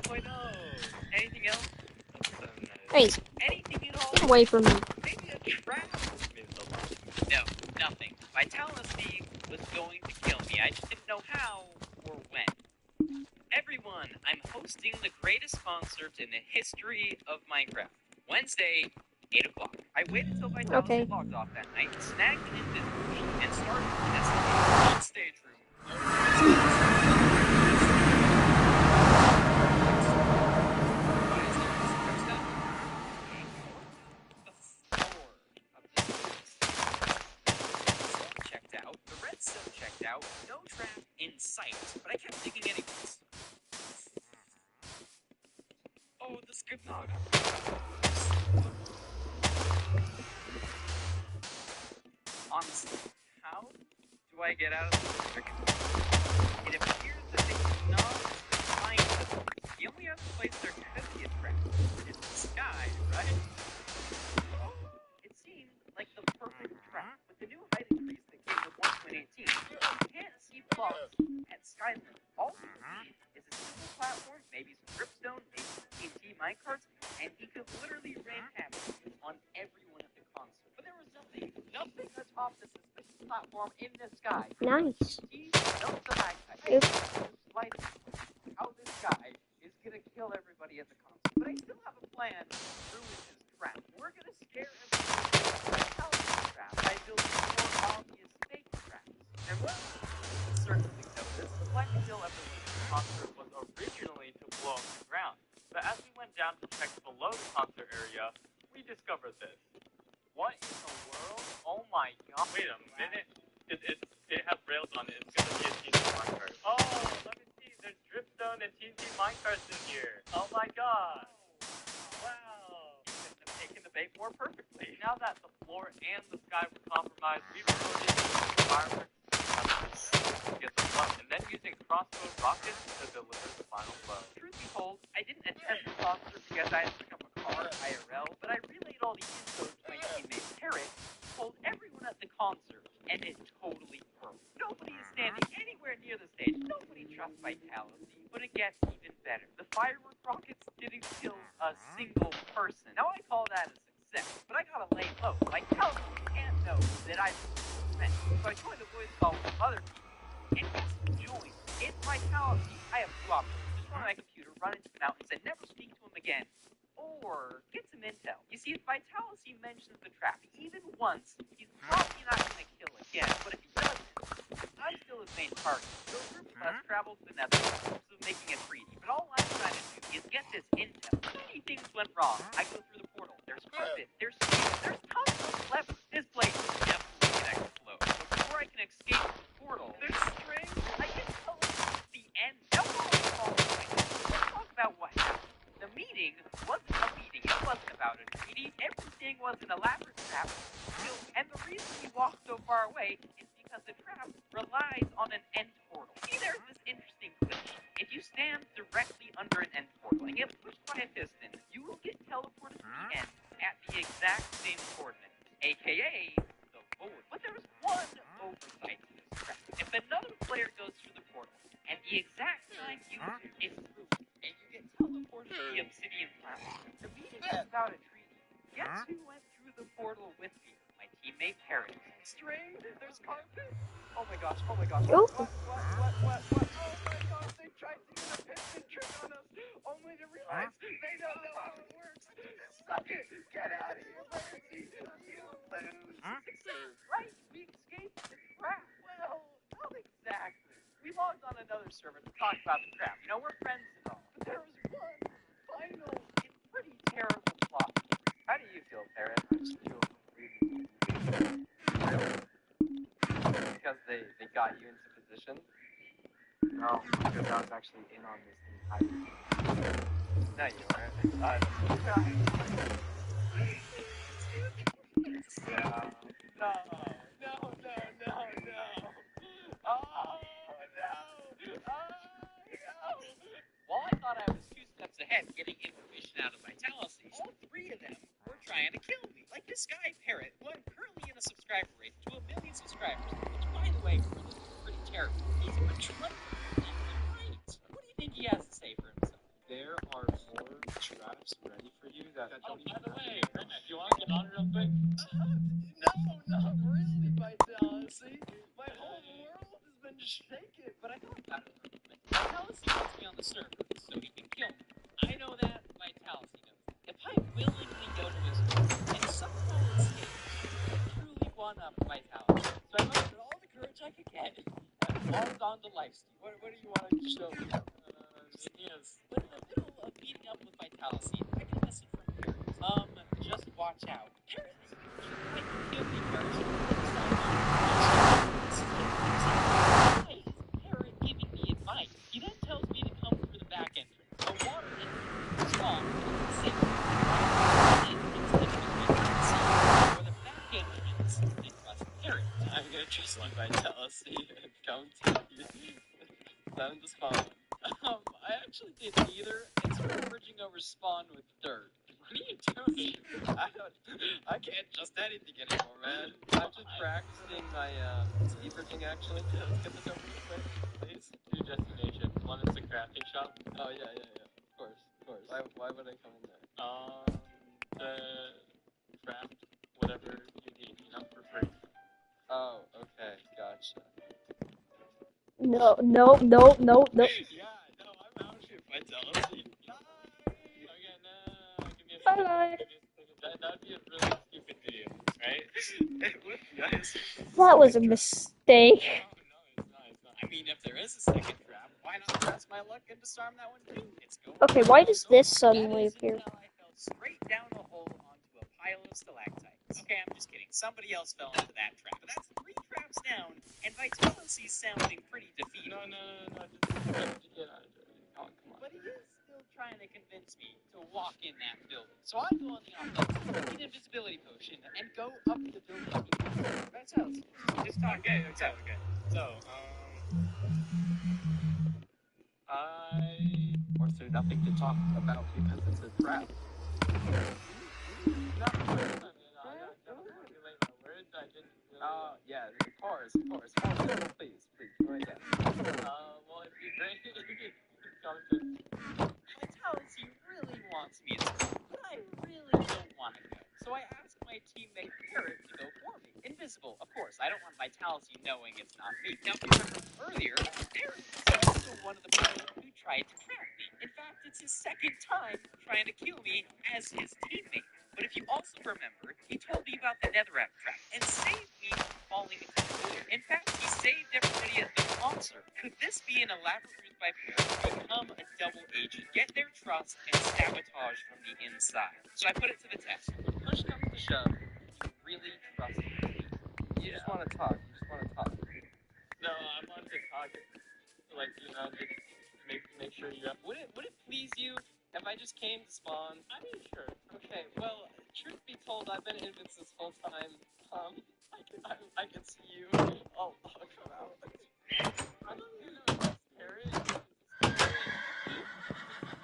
3.0. Anything else? Hey, Anything at all? get away from me. Maybe a trap? No, nothing. Vitality was going to kill me. I just didn't know how or when. Everyone, I'm hosting the greatest concert in the history of Minecraft. Wednesday, 8 o'clock. I waited until Vitality logged off that night, snagged an invisible, and started testing on stage room. Checked out. The redstone checked out. No trap in sight. But I kept digging anyways. Oh, this could not. Honestly, how do I get out of this restriction? It appears that they cannot find us. The only other place there could be a trap is the sky, right? It seemed like the perfect trap. With the new height increase that came with 1.18, you can't see blocks at Skyland. All you see is a simple platform, maybe some dripstone, maybe some TNT minecarts, and he could literally rain havoc on everyone at the concert. But there was nothing atop the suspicious platform in the sky. Nice. He knows the bagpipe. How this guy is gonna kill everybody at the concert. But I still have a plan to ruin his trap. We're gonna scare everybody with a Vitality trap by building more obvious fake traps. And what you certainly noticed, the plan to kill everyone at the concert was originally to blow up the ground. But as we went down to check below the concert area, we discovered this. What in the world? Oh my god. Wait a minute. It has rails on it. It's gonna be a TNT minecart. Oh, let me see. There's dripstone and TNT minecarts in here. Oh my god. Wow. You couldn't have taken the bait more perfectly. Now that the floor and the sky were compromised, we resorted to fireworks to get them up, and then using crossbow rockets to deliver the final blow. Truth be told, I didn't attend the concert because I had to pick up a car IRL, but I relayed all the info to my teammate Parrot, told everyone at the concert, and it totally worked. Nobody is standing anywhere near the stage. Nobody trusts Vitality, but it gets even better. The firework rockets didn't kill a single person. Now I call that a success, but I gotta lay low. Vitality can't know that I've been spent. So I joined a voice call with other people, and guess who joined? It's Vitality. I have two options. Just run on my computer, run into the mountains, and never speak to him again. Or get some intel. You see, if Vitality mentions the trap even once, he's probably not going to kill again. But if he doesn't, I'm still his main target, so a group of us traveled to the Netherlands in hopes of making a treaty. But all I'm trying to do is get this intel. Many things went wrong. I go through the portal. There's carpet. There's steel. There's tons of levers. This place is definitely an explode. But before I can escape the portal, there's strings. I can tell it's the end. Now all right. Let's talk about what happened. The meeting wasn't a meeting. It wasn't about a treaty. Everything was an elaborate trap. And the reason we walked so far away is because the trap relies on an end portal. See, there's this interesting glitch. If you stand directly under an end portal and get pushed by a piston, you will get teleported to the end at the exact same coordinates, aka the void. But there was one oversight to this trap. If another player goes through the portal at the exact time you do, it's through, and you get teleported to the obsidian platform. The meeting is about a treaty. Guess who went through the portal with me? My teammate Parrot. String, there's carpet. Oh my gosh, oh my gosh. Oh. What? Oh my gosh, they tried to use a piston trick on us, only to realize they don't know how it works. Suck it, get out of here, Mercy. You lose. Right, we escaped the trap. Well, not exactly. We logged on another server to talk about the trap. You know, we're friends and all. But there was one final and pretty terrible plot. How do you feel, Parrot? I just feel really because they got you into position? No, because I was actually in on this entire time. No, you weren't. No. While I thought I was 2 steps ahead getting information out of Vitality, all 3 of them were trying to kill me. Like this guy, Parrot, who I'm currently in a subscriber rate to 1 million subscribers, which, by the way, is pretty terrible. He's a betrayer. Right. What do you think he has to say for himself? There are 4 traps ready for you that don't even. By the way, do you want to get on real quick? No, not really, Vitality. My whole world has been shaken. But I thought about it. Vitality wants me on the server, so he can kill me. I know that, Vitality knows that. If I willingly go to his server and somehow escape, I truly one up Vitality. So I mustered all the courage I could get and logged on to Lifesteal. What do you want to show me? Yes. But in the middle of meeting up with Vitality, I get a message from Parrot. Just watch out. Parrot is trying to kill me first. Why is Parrot giving me advice? He then tells me to come through the back entrance. The water entrance is strong, safe. The entrance that or the back entrance, they trust Parrot. I'm gonna trust my Vitality and come to you. Time to spawn. I actually did neither. Thanks for bridging over spawn with dirt. What are you doing? I can't trust anything anymore, man. I'm just practicing my speed bridging actually. Let's get this over quick, please. 2 destinations. One is the crafting shop. Oh yeah. Of course. Why would I come in there? To craft whatever you need, for free. Oh, okay, gotcha. No. Yeah, no, I'm out here, Vitality. Okay, no, give me a second. Bye. That'd be a really stupid video, right? It would be, guys. That was a mistake. No, it's not. I mean, if there is a second trap, why not press my luck and disarm that one too? It's going. Okay, why does this suddenly That is appear? until I fell straight down a hole onto a pile of stalactites. Okay, I'm just kidding. Somebody else fell into that trap. But that's 3 traps down, and Vitality's sounding pretty defeated. No, just get out of there. Come on. But he is still trying to convince me to walk in that building. So I go on the offensive, get an invisibility potion, and go up the building. Vitality, just talk. Okay. So, Or is there nothing to talk about because it's a trap? Yeah, of course. Please, right there. Well, it'd be great if you could come to. Vitality really wants me to go, but I really don't want to go. So I asked my teammate Parrot to go for me. Invisible, of course. I don't want Vitality knowing it's not me. Now, if you remember earlier, Parrot was also one of the people who tried to trap me. In fact, it's his second time trying to kill me as his teammate. But if you also remember, he told me about the netherrack trap and saved me from falling into the pool. In fact, he saved everybody at the concert. Could this be an elaborate ruse by Pierre to become a double agent, get their trust, and sabotage from the inside? So I put it to the test. When push comes to shove, you really trust me. You just want to talk. You just want to talk. No, I wanted to talk. Like, you know, just make sure you have. Would it please you if I just came to spawn? I mean, sure. Okay. Well, truth be told, I've been Invins this whole time. I can see you. Oh, come out. I don't know. Parrot.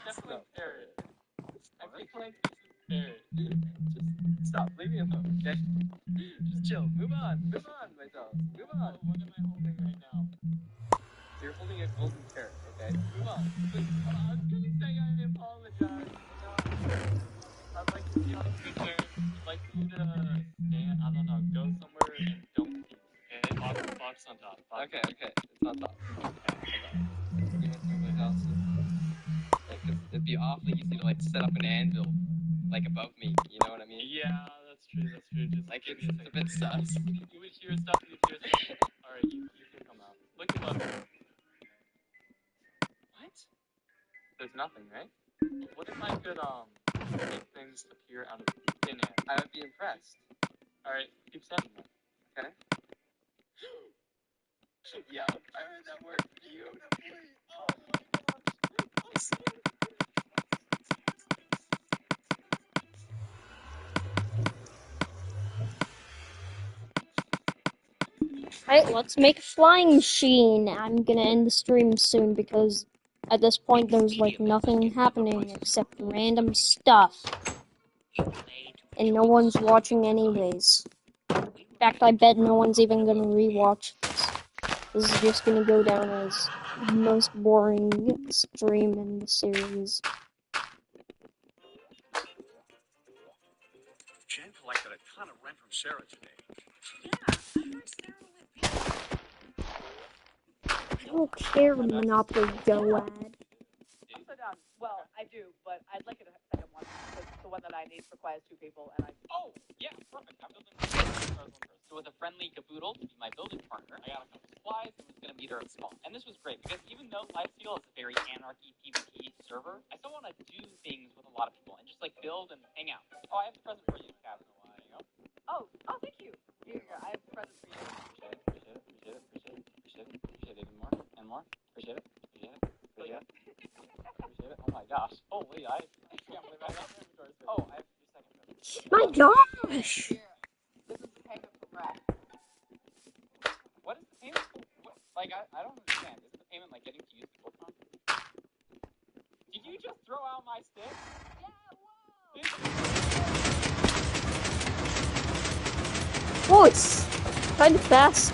Definitely parrot. I feel like this is parrot. Just stop. Leave me alone, okay? Just chill. Move on, my dolls. Move on. What am I holding right now? You're holding a golden parrot, okay? Move on. Please. I'm gonna say I apologize. I'd like to see on good terms. I'd like you to stand, I don't know, go somewhere and don't pee. Okay? Box on top. Okay. It's on top. Okay. You want somewhere else? Like, 'cause it'd be awfully easy to, like, set up an anvil, like, above me. You know what I mean? Yeah, that's true. Just like, it's a bit sus. You would hear stuff. Alright, you can come out. Look above me. What? There's nothing, right? What if I could, make things appear out of thin air? I would be impressed. Alright, keep standing there. Okay? Yeah, I heard that word beautifully. Oh my gosh. Alright, let's make a flying machine. I'm gonna end the stream soon because at this point there's like nothing happening except random stuff. And no one's watching anyways. In fact, I bet no one's even gonna rewatch this. This is just gonna go down as the most boring stream in the series. Jen collected a ton of rent from Sarah today. I don't care, Monopoly Go ad. Upside down. Well, I do, but I'd like it a second one. The one that I need requires 2 people, and I. Oh, yeah, perfect. I'm building first. So with a friendly caboodle to be my building partner, I got a couple supplies and was going to meet her at spawn. And this was great because even though Lifesteal is a very anarchy PvP server, I still want to do things with a lot of people and just like build and hang out. Oh, I have a present for you, Captain. There you go. Oh, thank you. Here, I have a present for you. Appreciate it. Even more and more. Appreciate it. Oh my gosh. Holy, I can't believe I got inventory space. Oh, I have 3 seconds. My gosh! Here. This is the payment for Brad. What is the payment for? What? Like, I don't understand. Isn't the payment like getting to use the Pokemon? Did you just throw out my stick? Yeah, whoa! Oh, it's kind of fast.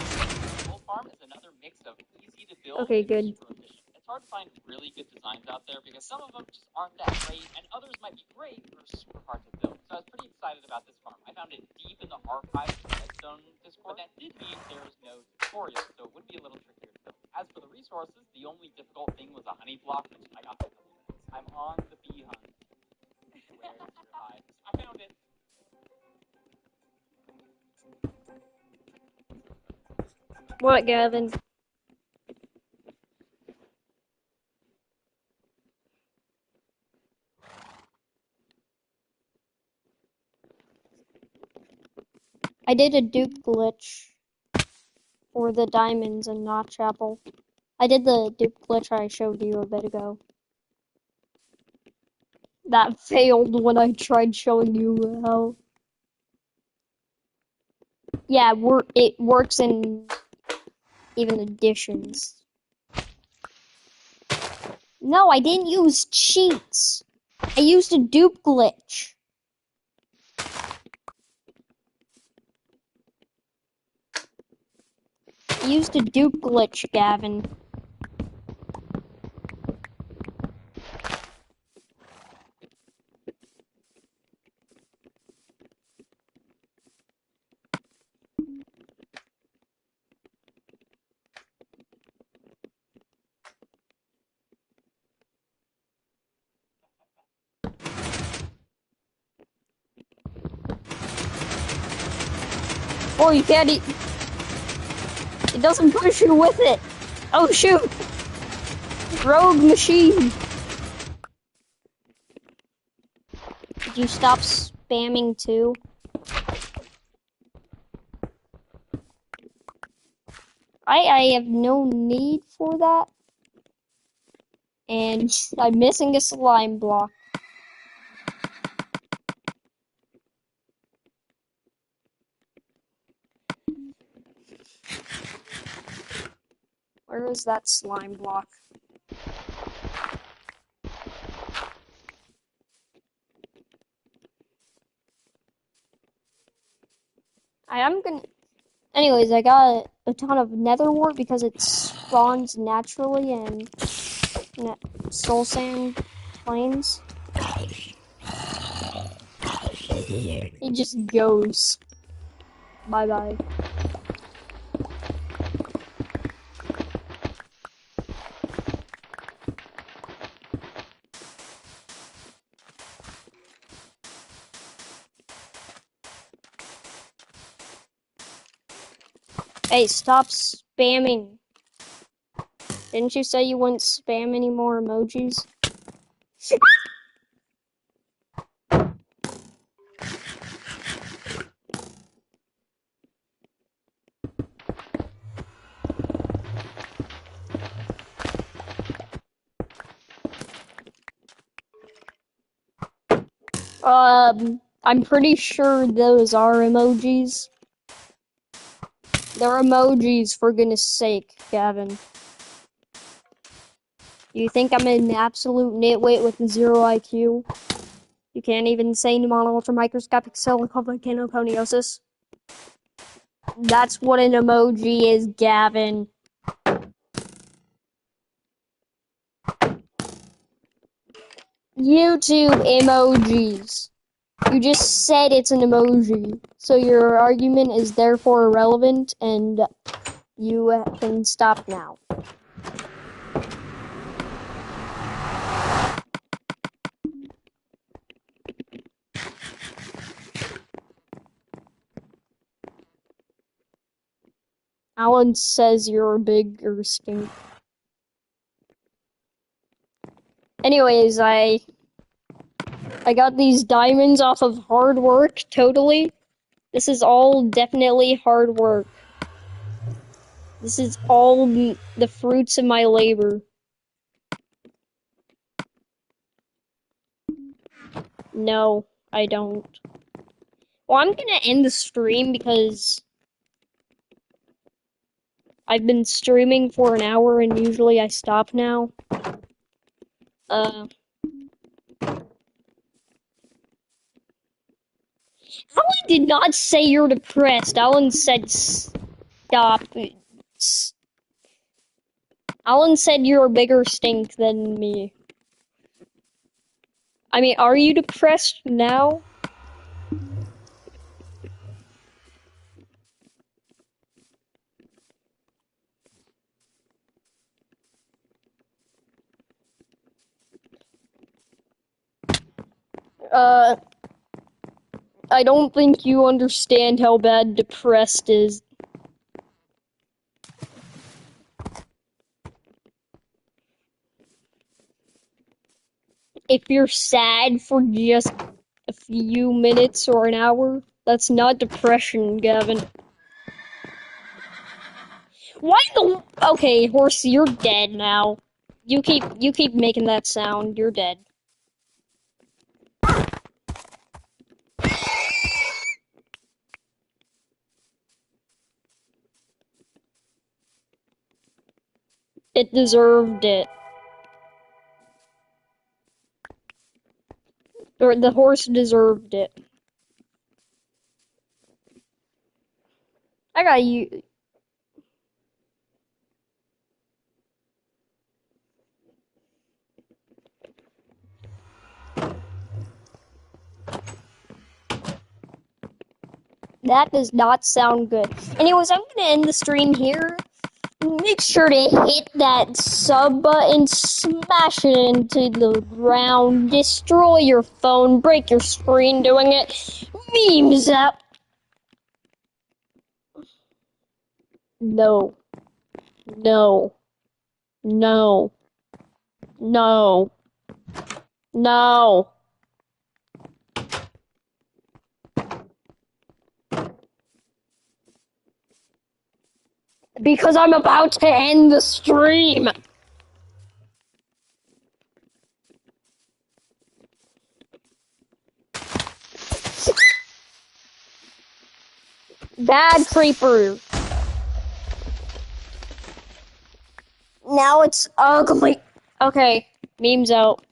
Wolf Farm is another mix of easy to build Okay, and good. super efficient. It's hard to find really good designs out there because some of them just aren't that great, and others might be great but are super hard to build. So I was pretty excited about this farm. I found it deep in the archives of the Redstone Discord, but that did mean there was no tutorial, so it would be a little trickier to build. As for the resources, the only difficult thing was a honey block, which I got in a couple minutes. I'm on the bee hunt. Where's your hive? I found it. What, Gavin? I did a dupe glitch for the diamonds in Notch Apple. I did the dupe glitch I showed you a bit ago. That failed when I tried showing you how. Yeah, it works in even additions. No, I didn't use cheats. I used a dupe glitch. I used a dupe glitch, Gavin. Oh, you can't eat. It doesn't push you with it. Oh shoot! Rogue machine. Did you stop spamming too? I have no need for that. And I'm missing a slime block. Where is that slime block? I'm gonna... Anyways, I got a ton of nether wart because it spawns naturally in soul sand plains. It just goes. Bye-bye. Hey, stop spamming. Didn't you say you wouldn't spam any more emojis? I'm pretty sure those are emojis. They're emojis, for goodness sake, Gavin. You think I'm an absolute nitwit with 0 IQ? You can't even say pneumono ultramicroscopic silicon volcanoconiosis? That's what an emoji is, Gavin. YouTube emojis. You just said it's an emoji, so your argument is therefore irrelevant, and you can stop now. Alan says you're a bigger stink. Anyways, I got these diamonds off of hard work, totally. This is all definitely hard work. This is all the fruits of my labor. No, I don't. Well, I'm gonna end the stream because I've been streaming for an hour and usually I stop now. Alan did not say you're depressed. Alan said stop. Alan said you're a bigger stink than me. I mean, are you depressed now? I don't think you understand how bad depressed is. If you're sad for just a few minutes or an hour, that's not depression, Gavin. Why the... Okay, Horsey, you're dead now. You keep making that sound. You're dead. It deserved it. Or the horse deserved it. I got you. That does not sound good. Anyways, I'm gonna end the stream here. Make sure to hit that sub button, smash it into the ground, destroy your phone, break your screen doing it. Memes out. No. No. No. No. No. Because I'm about to end the stream. Bad creeper. Now it's ugly. Okay, memes out.